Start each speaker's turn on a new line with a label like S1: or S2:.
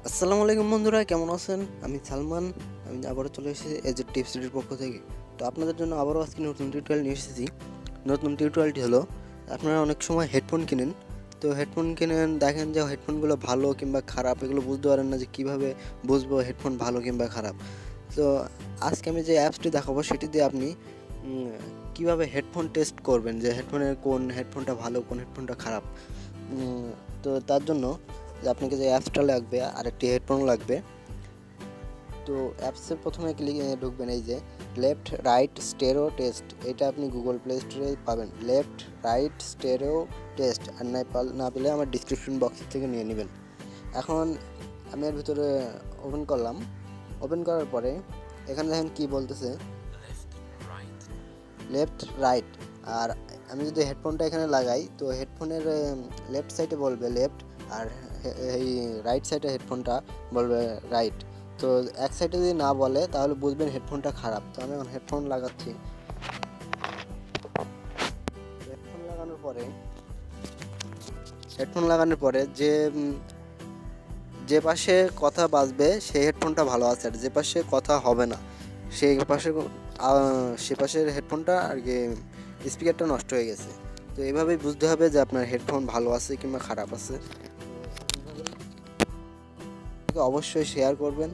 S1: আসসালামু আলাইকুম বন্ধুরা, কেমন আছেন? আমি সালমান। আমি আবারও চলে এসেছি এজ এ টিপসের পক্ষ থেকে। তো আপনাদের জন্য আবারও আজকে নতুন টিউটোরিয়াল নিয়ে এসেছি। নতুন টিউটোরিয়ালটি হলো, আপনারা অনেক সময় হেডফোন কিনেন। তো হেডফোন কিনেন, দেখেন যে হেডফোনগুলো ভালো কিংবা খারাপ, এগুলো বুঝতে পারেন না যে কীভাবে বুঝবো হেডফোন ভালো কিংবা খারাপ। তো আজকে আমি যে অ্যাপসটি দেখাবো সেটি দিয়ে আপনি কীভাবে হেডফোন টেস্ট করবেন, যে হেডফোনের কোন হেডফোনটা ভালো কোন হেডফোনটা খারাপ। তো তার জন্য আপনাকে যে অ্যাপসটা লাগবে আর একটি হেডফোন লাগবে। তো অ্যাপসের প্রথমে ঢুকবেন, এই যে লেফট রাইট স্টেরো টেস্ট, এটা আপনি গুগল প্লে স্টোরে পাবেন। লেফট রাইট স্টেরো টেস্ট, আর না পেলে আমার ডিসক্রিপশন বক্স থেকে নিয়ে নেবেন। এখন আমি এর ভিতরে ওপেন করলাম। ওপেন করার পরে এখানে দেখেন কি বলতেছে, লেফট রাইট। আর আমি যদি হেডফোনটা এখানে লাগাই তো হেডফোনের লেফট সাইডে বলবে লেফট, আর এই রাইট সাইডে হেডফোনটা বলবে রাইট। তো এক সাইডে যদি না বলে তাহলে বুঝবেন হেডফোনটা খারাপ। তো আমি এখন হেডফোন লাগাচ্ছি। হেডফোন লাগানোর পরে যে পাশে কথা বাজবে সেই হেডফোনটা ভালো আছে, আর যে পাশে কথা হবে না সে পাশের হেডফোনটা আর কি স্পিকারটা নষ্ট হয়ে গেছে। তো এভাবেই বুঝতে হবে যে আপনার হেডফোন ভালো আছে কিংবা খারাপ আছে। অবশ্যই শেয়ার করবেন।